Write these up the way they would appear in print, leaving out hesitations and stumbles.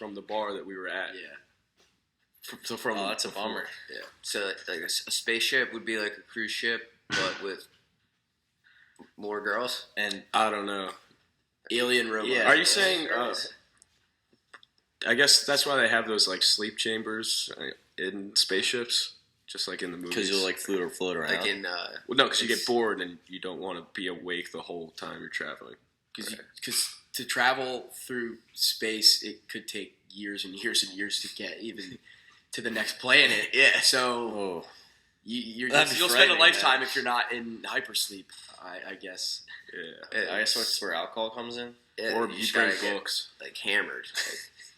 from the bar that we were at. Yeah. So from that's a bummer. Yeah. So like a spaceship would be like a cruise ship, but with more girls. And I don't know. Alien robot. Yeah. Are you saying? I guess that's why they have those like sleep chambers in spaceships, just like in the movies. Because you'll like float around. Like in well, no, because you get bored and you don't want to be awake the whole time you're traveling. Because to travel through space, it could take years and years and years to get even to the next planet. Yeah. So you'll spend a lifetime if you're not in hypersleep, I guess. Yeah. I guess that's where alcohol comes in. Or you bring books. Like hammered.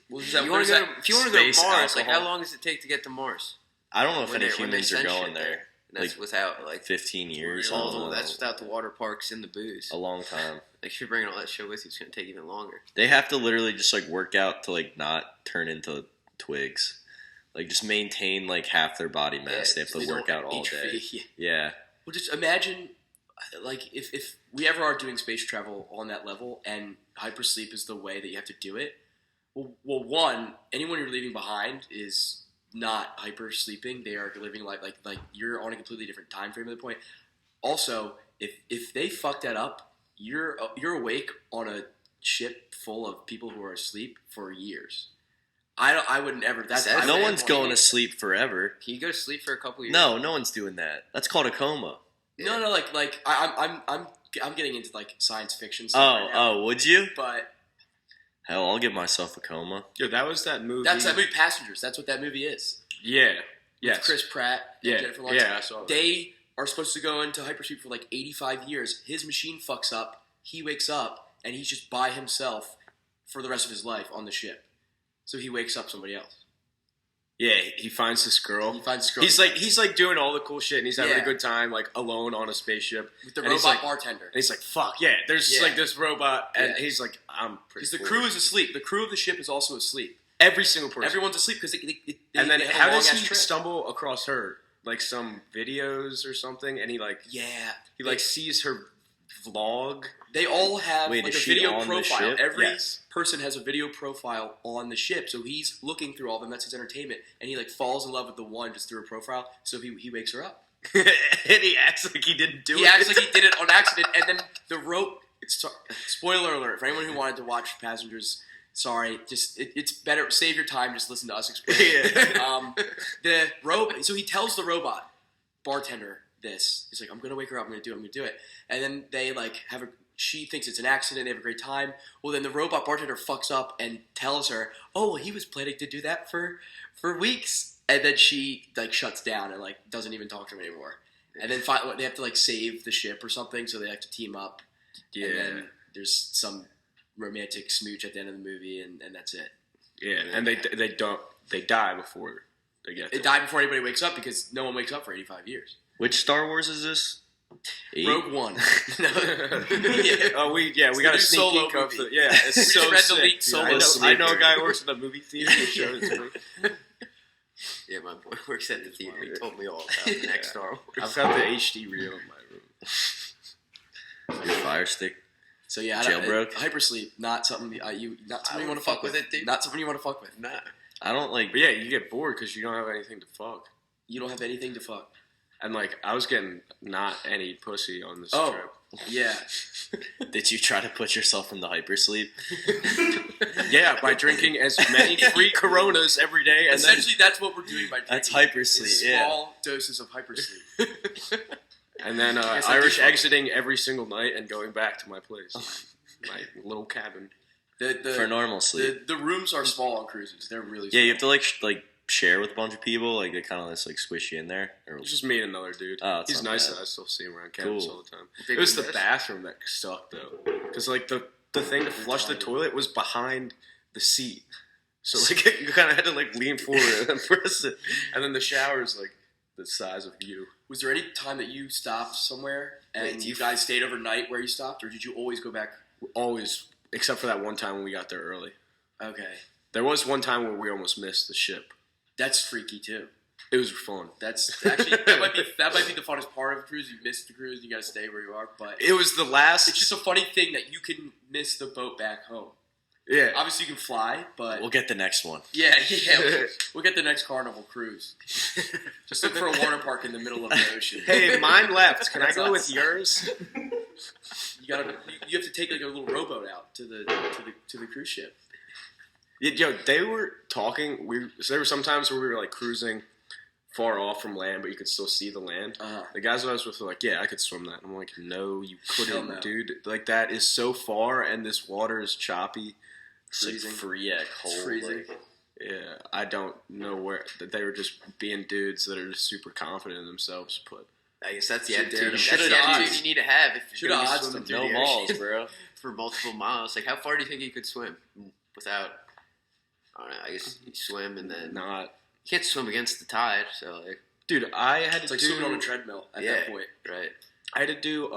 Well, if you want to go to Mars, like how long does it take to get to Mars? I don't know if any humans are going there. That's like without like 15 years. Oh, that's without the water parks and the booze. A long time. Like if you're bringing all that shit with you, it's gonna take even longer. They have to literally just like work out to like not turn into twigs. Like just maintain like half their body mass. They have to work out all day. Yeah. Well, just imagine like if we ever are doing space travel on that level and hypersleep is the way that you have to do it. Well, one, anyone you're leaving behind is not hyper sleeping. They are living like you're on a completely different time frame at the point. Also, if they fuck that up, you're awake on a ship full of people who are asleep for years. I wouldn't ever. No one's going to sleep forever. Can you go to sleep for a couple years? No one's doing that. That's called a coma. No, like I'm getting into like science fiction stuff. Right now. Would you? But hell, I'll give myself a coma. Yo, that was that movie. That's that movie Passengers. That's what that movie is. Yeah. Yes. With Chris Pratt and Jennifer Lawrence. Yeah, I saw that. They are supposed to go into hypersleep for like 85 years. His machine fucks up. He wakes up and he's just by himself for the rest of his life on the ship. So he wakes up somebody else. Yeah, he finds this girl. He's like doing all the cool shit, and he's having a good time, like alone on a spaceship with the robot bartender. And he's like, "Fuck yeah!" There's like this robot, and he's like, "I'm pretty." Because the crew is asleep. The crew of the ship is also asleep. Every single person. Everyone's asleep because and then how does he stumble across her? Like some videos or something, and he sees her vlog. They all have like a video profile. Every Yes. person has a video profile on the ship, so he's looking through all of them. That's his entertainment, and he like falls in love with the one just through her profile. So he wakes her up, and he acts like he didn't do it. He acts like he did it on accident, and then the rope. Spoiler alert for anyone who wanted to watch Passengers. Sorry, just it's better. Save your time. Just listen to us explain. The rope. So he tells the robot bartender this. He's like, "I'm gonna wake her up. I'm gonna do it." And then they like have a. She thinks it's an accident. They have a great time. Well, then the robot bartender fucks up and tells her, "Oh, well, he was planning to do that for weeks." And then she like shuts down and like doesn't even talk to him anymore. And then they have to like save the ship or something, so they have to team up. Yeah. And then there's some romantic smooch at the end of the movie, and that's it. Yeah, and they die before they get. They die before anybody wakes up because no one wakes up for 85 years. Which Star Wars is this? 8? Rogue One. We got a sneak peek of the. Yeah, it's so read sick. the leaked Solo. I know a guy who works in a movie theater who showed it to me. Yeah, my boy works at the theater. He told me all about the next Star Wars. I've got the HD reel in my room. Your Fire Stick. So yeah, jailbroke. Hypersleep, not something you want to fuck with. Not something you want to fuck with. Nah, I don't like. But yeah, you get bored because you don't have anything to fuck. You don't have anything to fuck. And like, I was getting not any pussy on this trip. Yeah. Did you try to put yourself into hypersleep? Yeah, by drinking as many free Coronas every day. And essentially, that's what we're doing by drinking. That's hypersleep. Small doses of hypersleep. And then Irish exiting every single night and going back to my place, my little cabin. For normal sleep. The rooms are small on cruises. They're really small. Yeah, you have to like share with a bunch of people. Like they kind of just like squish you in there. It's just me and another dude. Oh, he's nice. I still see him around campus all the time. It was the bathroom that sucked though, because like the thing to flush the toilet was behind the seat, so like you kind of had to like lean forward and press it, and then the shower is like the size of you. Was there any time that you stopped somewhere and you guys stayed overnight where you stopped, or did you always go back? Always, except for that one time when we got there early. Okay. There was one time where we almost missed the ship. That's freaky too. It was fun. That's actually that might be the funnest part of a cruise. You missed the cruise, you got to stay where you are. But it was the last. It's just a funny thing that you can miss the boat back home. Yeah. Obviously, you can fly, but We'll get the next one. Yeah. We'll get the next Carnival cruise. Just look for a water park in the middle of the ocean. Hey, mine left. Can I go with yours? You have to take like a little rowboat out to the cruise ship. Yo, they were talking. There were some times where we were like cruising far off from land, but you could still see the land. The guys that I was with were like, "Yeah, I could swim that." I'm like, "No, you couldn't, no. Dude. Like that is so far, and this water is choppy, freezing, cold, freezing." Yeah, I don't know where that they were just being dudes that are just super confident in themselves. But I guess that's the attitude. That's the attitude you need to have if you're going to be swimming through the balls, ocean bro, for multiple miles. Like, how far do you think you could swim without? I don't know. I guess you swim and then you can't swim against the tide. So, like, dude, I had to do swimming on a treadmill at that point. Right. I had to do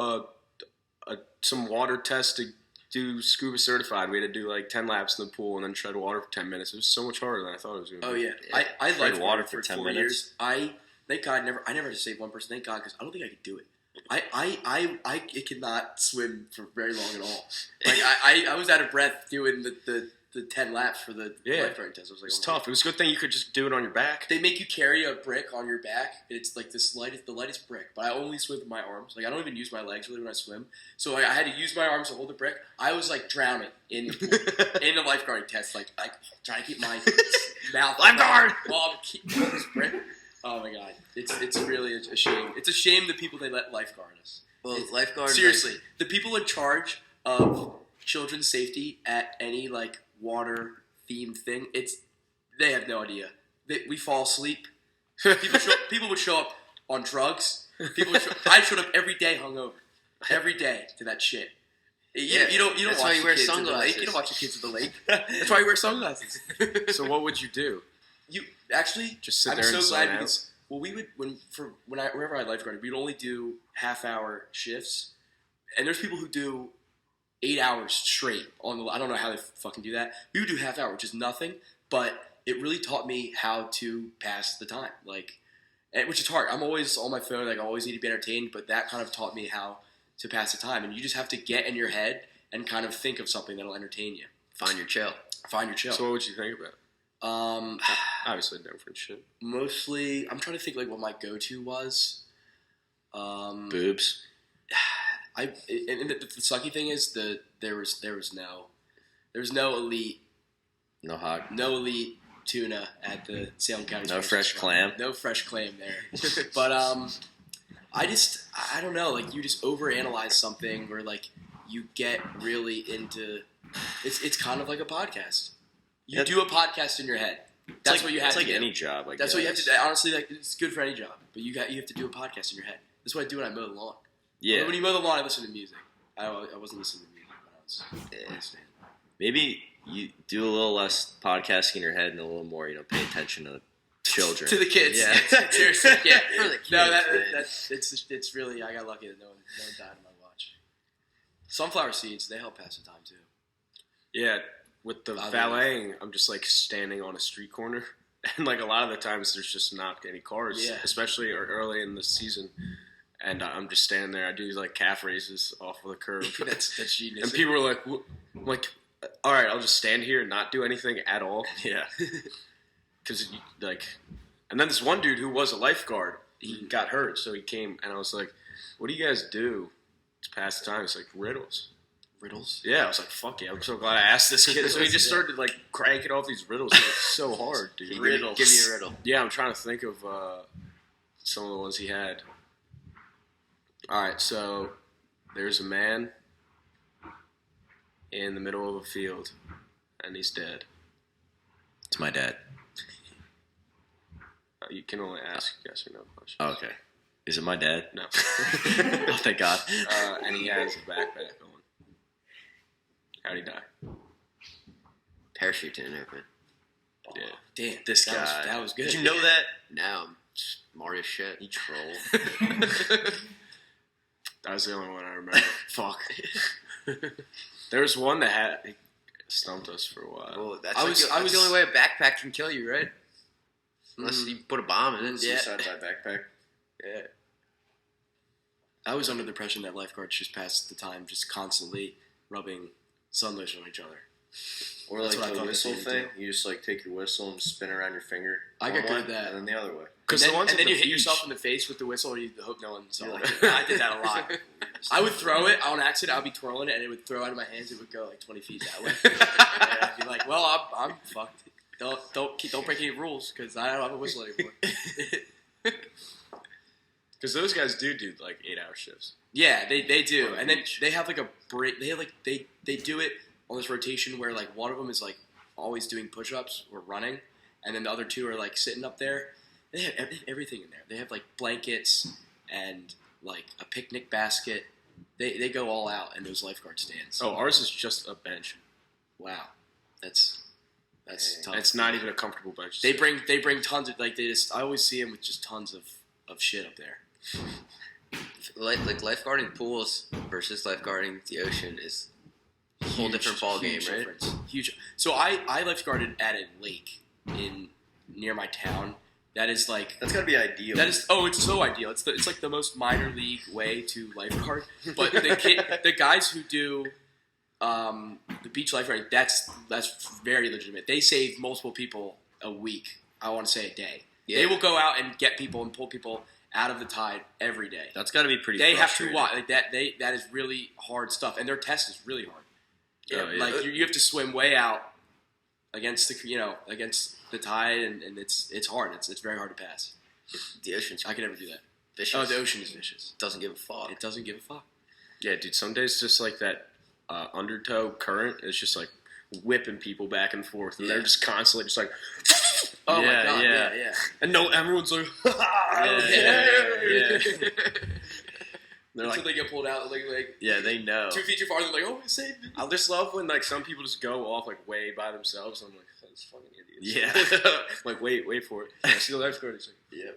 some water tests to do scuba certified. We had to do like 10 laps in the pool and then tread water for 10 minutes. It was so much harder than I thought it was going to be. Oh yeah, I tread water for 10 minutes. Years. Thank God I never had to save one person. Thank God, because I don't think I could do it. I cannot swim for very long at all. Like I was out of breath doing the 10 laps for the lifeguard test. I was like, it's tough. It was a good thing you could just do it on your back. They make you carry a brick on your back. It's like the lightest brick. But I only swim with my arms. Like I don't even use my legs really when I swim. So I had to use my arms to hold the brick. I was like drowning in the lifeguarding test. Like trying to keep my mouth lifeguard while I'm keeping this brick. Oh my God, it's really a shame. It's a shame the people they let lifeguard us. Well, lifeguard. Seriously, the people in charge of children's safety at any like water themed thing, they have no idea. We fall asleep. People would show up on drugs. I showed up every day hungover, every day to that shit. You don't That's watch why you wear kids sunglasses. In the lake. You don't watch the kids in the lake. That's why you wear sunglasses. So what would you do? You actually just sit I'm there so and glad sign because we would whenever I lifeguarded, we'd only do half-hour shifts, and there's people who do 8 hours straight on the. I don't know how they fucking do that. We would do half-hour, which is nothing, but it really taught me how to pass the time, which is hard. I'm always on my phone, like I always need to be entertained, but that kind of taught me how to pass the time, and you just have to get in your head and kind of think of something that'll entertain you. Find your chill. So what would you think about? Obviously different shit. Mostly, I'm trying to think like what my go-to was. Boobs. And the sucky thing is there was no elite, no elite tuna at the Salem County. No fresh clam. No fresh clam there. But I don't know. Like you just overanalyze something, or like you get really into. It's kind of like a podcast. You do a podcast in your head. That's what you have to do. It's like any job. That's what you have to do. Honestly, like it's good for any job. But you have to do a podcast in your head. That's what I do when I mow the lawn. Yeah. When you mow the lawn, I listen to music. I wasn't listening to music when I was. Maybe you do a little less podcasting in your head and a little more, pay attention to the children. To the kids. Yeah. Seriously. Yeah. For the kids, No, it's really, I got lucky that no one died on my watch. Sunflower seeds, they help pass the time too. Yeah. With the valeting, I'm just like standing on a street corner, and like a lot of the times there's just not any cars, especially early in the season, and I'm just standing there. I do like calf raises off of the curb. that's genius. And people are like, I'm like, all right, I'll just stand here and not do anything at all. Yeah, because and then this one dude who was a lifeguard, he got hurt, so he came, and I was like, what do you guys do to pass the time? It's like riddles. Riddles? Yeah, I was like, fuck yeah, I'm so glad I asked this kid. So he just started like cranking off these riddles. It was so hard, dude. Riddles. Give me a riddle. Yeah, I'm trying to think of some of the ones he had. Alright, so there's a man in the middle of a field, and he's dead. It's my dad. You can only ask yes or no questions. Oh, okay. Is it my dad? No. Oh, thank God. And he has a backpack on. How'd he die? Parachute didn't open. Yeah. Damn, this guy. That was good. Did you know that? No, I'm smart as shit. You troll. That was the only one I remember. Fuck. There was one that stumped us for a while. Well, that's the only way a backpack can kill you, right? Unless you put a bomb in it. Suicide by backpack. Yeah. I was under the impression that lifeguards just passed the time just constantly rubbing sun lotion on each other. Or like the whistle thing. You just like take your whistle and spin around your finger. I get good at that. And then the other way. And then you hit yourself in the face with the whistle and you hope no one saw it. I did that a lot. I would throw it on accident. I'd be twirling it and it would throw out of my hands. It would go like 20 feet that way. And I'd be like, well, I'm fucked. Don't break any rules because I don't have a whistle anymore. Because those guys do like 8-hour shifts. Yeah, they do. And then they have like a break. They have like they do it on this rotation where like one of them is like always doing push-ups or running, and then the other two are like sitting up there. They have everything in there. They have like blankets and like a picnic basket. They go all out in those lifeguard stands. Oh, ours is just a bench. Wow, that's tough. It's not even a comfortable bench. They bring tons of like I always see them with just tons of shit up there. Like lifeguarding pools versus lifeguarding the ocean is a whole different ball game, right? Difference. Huge. So I lifeguarded at a lake near my town. That is like that's gotta be ideal. That is it's so ideal. It's like the most minor league way to lifeguard. But the guys who do the beach lifeguarding, that's very legitimate. They save multiple people a week. I want to say a day. Yeah. They will go out and get people and pull people out of the tide every day. That's got to be pretty. They have to watch like that. That is really hard stuff, and their test is really hard. Yeah, like you have to swim way out against the tide, and it's hard. It's very hard to pass. The ocean's I could never do that. Vicious. Oh, the ocean is vicious. Doesn't give a fuck. It doesn't give a fuck. Yeah, dude. Some days just like that undertow current is just like whipping people back and forth, and they're just constantly just like. Oh my god! Yeah. And everyone's like, yeah. They're like, until they get pulled out, like yeah, they know 2 feet too far. They're like, oh, save me. I just love when like some people just go off like way by themselves. I'm like, that's fucking idiots. Yeah, like wait for it. I see the lifeguard. He's like, yeah.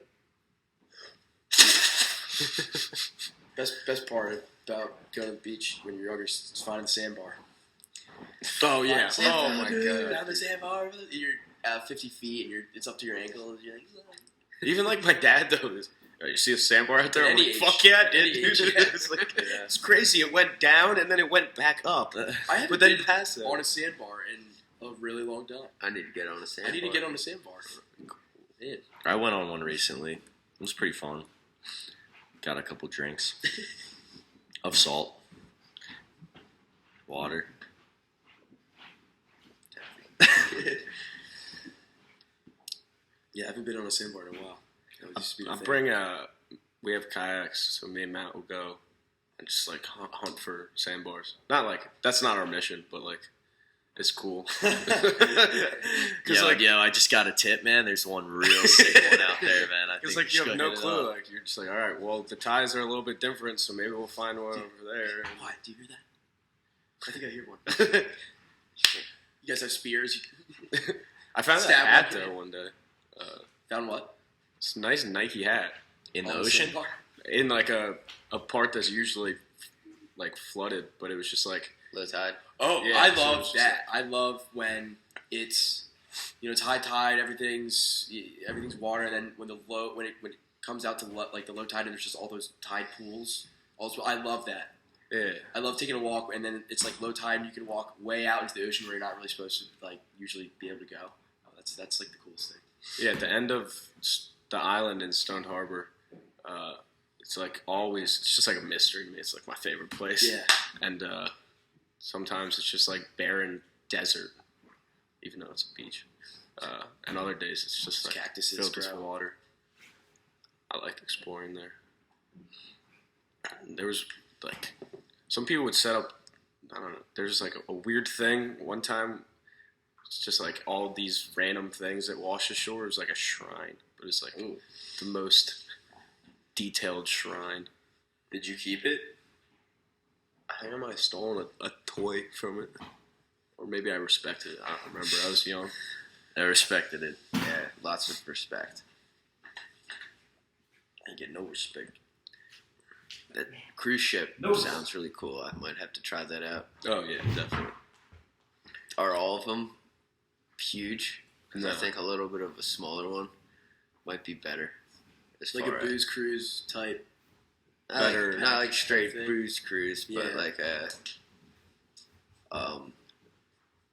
Best part about going to the beach when you're younger is finding the sandbar. Oh yeah. Oh my god. Down the sandbar, you're at 50 feet and it's up to your ankle. You're like, even like my dad though. You see a sandbar out there? I'm like, fuck yeah, I did. It's crazy. It went down and then it went back up. I haven't been on a sandbar in a really long time. I need to get on a sandbar. I need to get on a sandbar. Man. I went on one recently. It was pretty fun. Got a couple drinks of salt, water. Yeah, I haven't been on a sandbar in a while. We have kayaks, so me and Matt will go and just like hunt for sandbars. Not like that's not our mission, but like it's cool. I just got a tip, man. There's one real sick one out there, man. Because like you have no clue. Like you're just like, all right, well the ties are a little bit different, so maybe we'll find one over there. What? Do you hear that? I think I hear one. You guys have spears. I found that hat though one day. Found what? It's a nice Nike hat in the ocean. In like a part that's usually like flooded, but it was just like low tide. Oh, yeah, I love that. I love when it's it's high tide, everything's water, and then when it comes out to like the low tide, and there's just all those tide pools. Also, I love that. Yeah, I love taking a walk, and then it's like low tide, and you can walk way out into the ocean where you're not really supposed to like usually be able to go. Oh, that's like the coolest thing. Yeah, at the end of the island in Stone Harbor, it's like always, it's just like a mystery to me. It's like my favorite place. Yeah. And sometimes it's just like barren desert, even though it's a beach. And other days it's just like cactuses, filled with water. I like exploring there. There was like, some people would set up, I don't know, there's like a weird thing. One time, it's just like all these random things that wash ashore. It was like a shrine, but it's like the most detailed shrine. Did you keep it? I think I might have stolen a toy from it, or maybe I respected it. I don't remember. I was young. I respected it. Yeah, lots of respect. I get no respect. That cruise ship sounds really cool. I might have to try that out. Oh yeah, definitely. Are all of them huge? Because No. I think a little bit of a smaller one might be better. It's like a booze cruise type. Not like straight thing. booze cruise, but Yeah. like a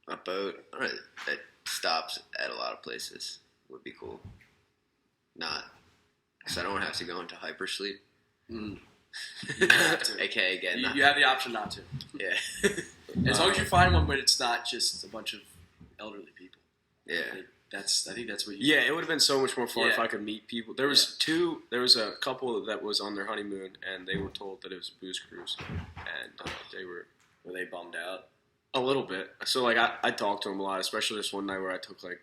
A boat that stops at a lot of places would be cool. Not because I don't have to go into hypersleep. Mm. AKA again, you have the option not to. Yeah. As long as you find one where it's not just a bunch of elderly people. Yeah. I think that's what you. Yeah, it would have been so much more fun if I could meet people. There was a couple that was on their honeymoon, and they were told that it was a booze cruise, and were they bummed out? A little bit. So like I talked to them a lot, especially this one night where I took like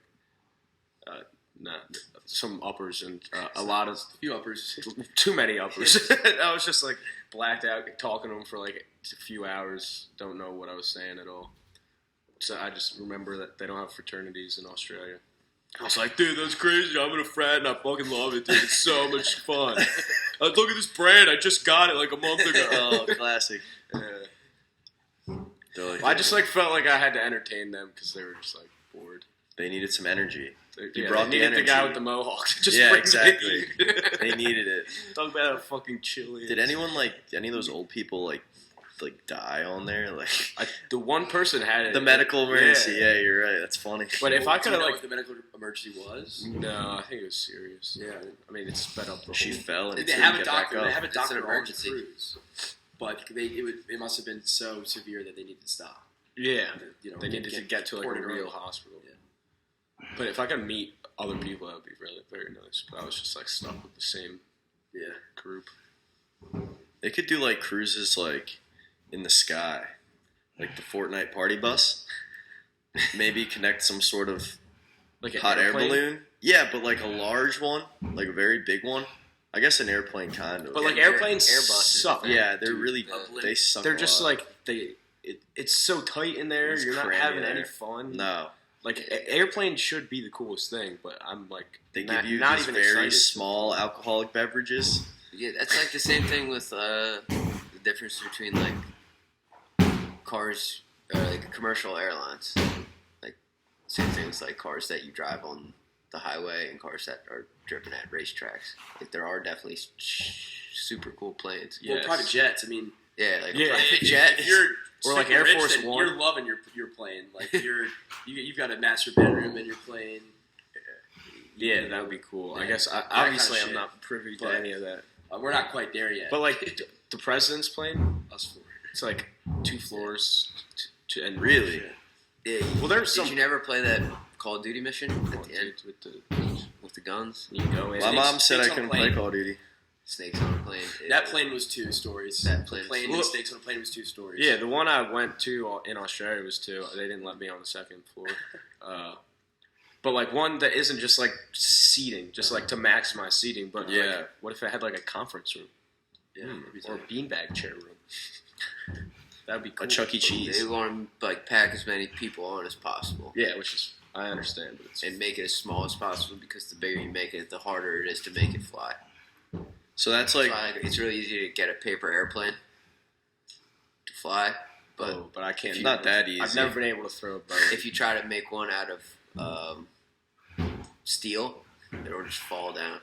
some uppers and a few uppers, too many uppers. I was just like blacked out talking to them for like a few hours. Don't know what I was saying at all. So I just remember that they don't have fraternities in Australia. I was like, dude, that's crazy. I'm in a frat and I fucking love it, dude. It's so much fun. Look at this brand. I just got it like a month ago. Oh, classic. Yeah. I just like felt like I had to entertain them because they were just like bored. They needed some energy. You brought the energy. The guy with the mohawk. Exactly. They needed it. Talk about how fucking chilly. Did anyone any of those old people like die on there? Like the one person had it. The medical emergency. Yeah, you're right. That's funny. But if I could have what the medical emergency was? No, I think it was serious. Yeah, I mean it sped up. She fell and they have a doctor. They have a doctor an emergency. on the cruise, but it must have been so severe that they needed to stop. Yeah, they needed to get to like a real hospital. Yeah. But if I could meet other people, that would be really very nice. But I was just like stuck with the same group. They could do like cruises like in the sky, like the Fortnite party bus. Maybe connect some sort of like hot air balloon. Yeah, but like a large one, like a very big one. I guess an airplane kind of. But like airplanes suck. Yeah, they're really they suck. They're just like it's so tight in there. You're not having any fun. No. Like airplanes should be the coolest thing, but I'm like they give you not these even very small alcoholic beverages. Yeah, that's like the same thing with the difference between like cars, like commercial airlines. Like same things like cars that you drive on the highway and cars that are driven at racetracks. Like there are definitely super cool planes. Well, private jets. I mean, like a private jet. If you're or like Air Force rich, One. You're loving your plane. Like you've got a master bedroom in your plane. Yeah, that would be cool. I guess obviously I'm not privy to any of that. We're not quite there yet. But like the president's plane, us four. It's like 2 floors, and really. Yeah. Well, there's some. Did you never play that Call of Duty mission at the end with the guns? You go in. My mom said I couldn't play Call of Duty. Snakes on a plane. That plane was 2 stories. That plane and Snakes on a plane was 2 stories. Yeah, the one I went to in Australia was 2. They didn't let me on the 2nd floor. But like one that isn't just like seating, just like to maximize seating. But like, what if it had like a conference room? Yeah, or a beanbag chair room. That'd be cool. A Chuck E. Cheese. They want to like pack as many people on as possible. Yeah, which is I understand, but and make it as small as possible because the bigger you make it, the harder it is to make it fly. So that's like it's really easy to get a paper airplane to fly, but I can't. It's not that easy. I've never been able to throw a bow. If you try to make one out of steel, it'll just fall down.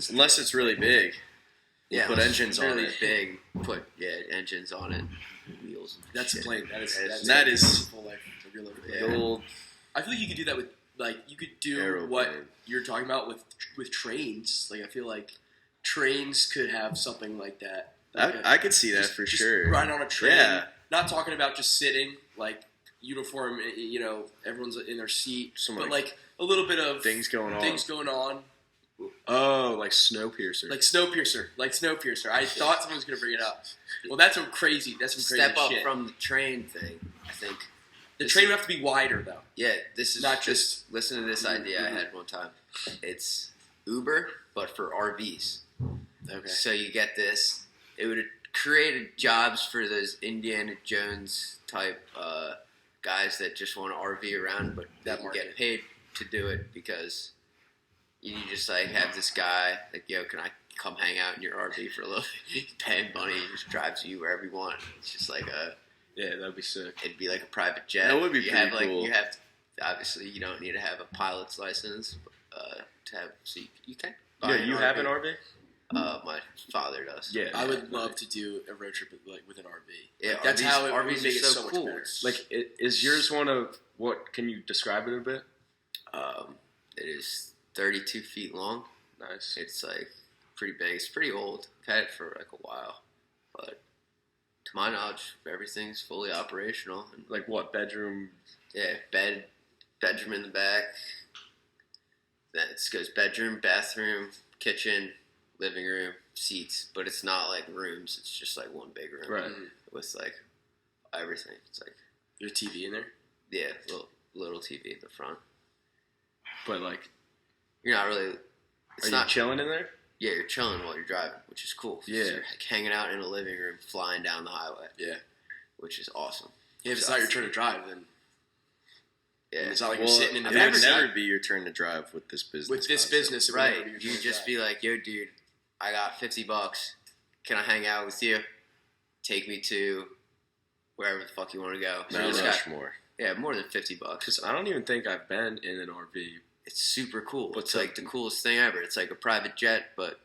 Unless it's really big. Yeah, put engines really on it. Big. Put engines on it, wheels. That's a plane. That is full life. old. I feel like you could do that with you could do aeroplane. what you're talking about with trains. Like I feel like trains could have something like that. I could see that for sure. Ride on a train. Yeah. Not talking about just sitting like uniform. Everyone's in their seat. But like a little bit of things going on. Oh, like Snowpiercer. Like Snowpiercer. I thought someone was going to bring it up. Well, that's some crazy Step up shit. from the train thing, I think. The train would have to be wider, though. Yeah, this is not just... Listen to this idea I had one time. It's Uber, but for RVs. Okay. So you get this. It would have created jobs for those Indiana Jones type guys that just want to RV around, but they can get paid to do it because... You just like have this guy like, yo, can I come hang out in your RV for a little bit? Pay money, he just drives you wherever you want. It's just like that'd be sick. It'd be like a private jet. That would be pretty cool. You have obviously you don't need to have a pilot's license to have. So you can. Yeah, you have an RV. My father does. Yeah, I would love to do a road trip with an RV. Yeah, Like, that's how it would RVs make are it so cool. much better. Like, is yours one of what? Can you describe it a bit? It is 32 feet long. Nice. It's like pretty big. It's pretty old. I've had it for like a while, but to my knowledge, everything's fully operational. And Like what bedroom? yeah, bedroom in the back. Then it goes bedroom, bathroom, kitchen, living room, seats. But it's not like rooms. It's just like one big room, Right. with like everything. It's like There's a TV in there. yeah, little TV in the front. But like, You're not really. It's are not you chilling in there? Yeah, you're chilling while you're driving, which is cool. Yeah. So you're like hanging out in a living room, flying down the highway. Yeah. Which is awesome. Yeah, if it's not your turn to drive, then Yeah. it's not like you're sitting in the it back would seat. never be your turn to drive with this business. With this concept. business, it would never Right. be your You turn to just drive. be like, yo, dude, I got $50. Can I hang out with you? Take me to wherever the fuck you want to go. So you Mount just got- Rushmore. yeah, more than $50. Because I don't even think I've been in an RV. It's super cool. But It's like the coolest thing ever. It's like a private jet, but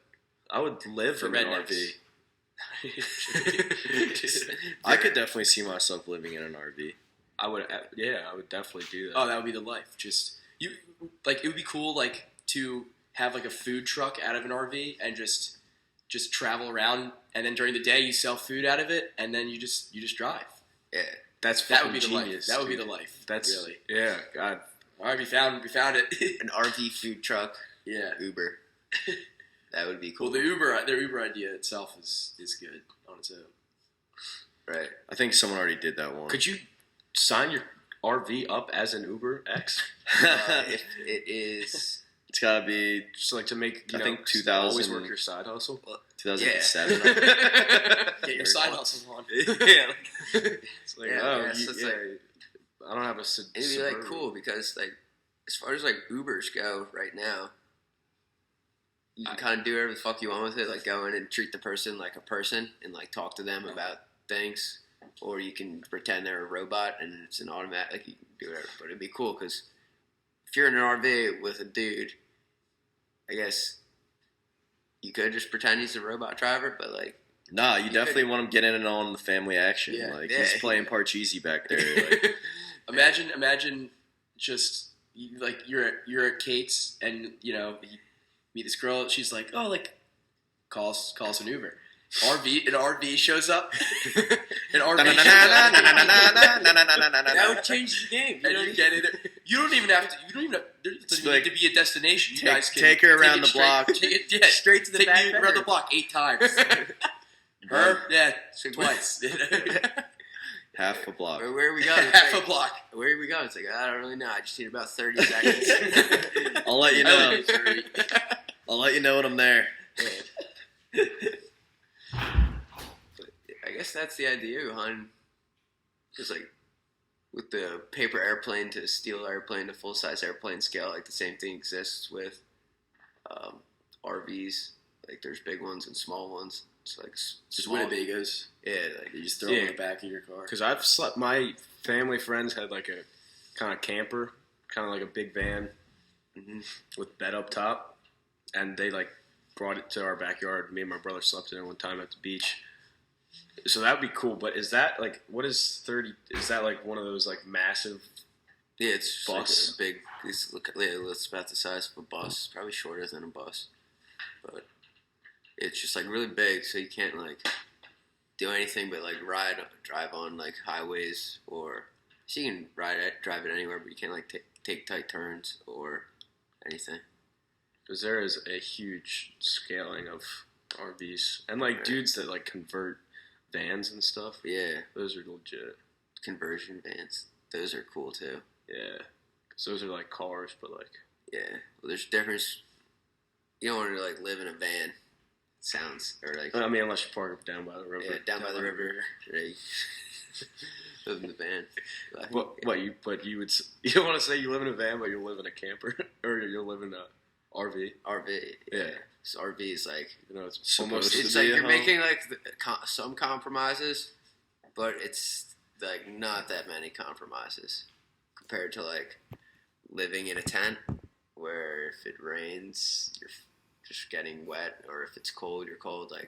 I would live For in an rednecks. RV. I could definitely see myself living in an RV. I would. Yeah, I would definitely do that. Oh, that would be the life. Just you, like it would be cool, like to have like a food truck out of an RV and just travel around, and then during the day you sell food out of it, and then you just drive. yeah. That's That would fucking be the genius. life. That would be dude. the life. That's really. Yeah, God. All right, we found it. An RV food truck, Yeah. Uber. That would be cool. Well, their Uber idea itself is good on its own. right. I think someone already did that one. Could you sign your RV up as an Uber X? If it is... It's gotta be Just like to make, I know, think always 2000 work your side hustle. 2007. Get your side hustle on. Yeah, it's like, Yeah, oh, yeah, so it's like- I don't have a. It'd be like cool because like as far as like Ubers go right now, you can kind of do whatever the fuck you want with it. Like go in and treat the person like a person and like talk to them about things, or you can pretend they're a robot and it's an automatic. Like you can do whatever, but it'd be cool because if you're in an RV with a dude, I guess you could just pretend he's a robot driver, but like. Nah, you definitely want him getting in on the family action. Yeah. Like Yeah. he's playing Parcheesi back there. Like, Imagine just you're at Kate's and you meet this girl. She's like, oh, like call us an Uber. An RV shows up. An RV shows up. That would change the game. And you get in there. You don't even have to. There doesn't need to be a destination. You guys can take her around it the straight- block. Take it straight to the back. Take me around the block 8 times. Her, yeah, twice. half a block. Where are we going? Half a block. Where are we going? It's like I don't really know. I just need about 30 seconds. I'll let you know. I'll let you know when I'm there. I guess that's the idea behind, because like with the paper airplane to steel airplane to full size airplane scale, like the same thing exists with RVs. Like there's big ones and small ones. It's like Just small. Winnebagos. Yeah, like You just throw them in the back of your car. Because I've slept. My family friends had like a kind of camper, kind of like a big van with bed up top, and they like brought it to our backyard. Me and my brother slept in it one time at the beach. So that would be cool. But is that like what is 30? Is that like one of those like massive? yeah, it's Bus. like a big. It's about the size of a bus. Probably shorter than a bus, but it's just like really big, so you can't like do anything but like drive on like highways, or so you can drive it anywhere, but you can't like take tight turns or anything. Because there is a huge scaling of RVs and like dudes that like convert vans and stuff. Yeah, Those are legit. conversion vans, those are cool too. Yeah, because those are like cars, but like Yeah, well, there's a difference. You don't want to like live in a van. Sounds or like I mean, unless you park it down by the river. yeah, down by the river. Right. Live in the van. But you would you don't want to say you live in a van, but you live in a camper or you live in a RV. RV. Yeah. So RV is like You know, it's Supposed almost to it's be like a you're home. making like some compromises, but it's like not that many compromises compared to like living in a tent where if it rains, just getting wet, or if it's cold, you're cold. Like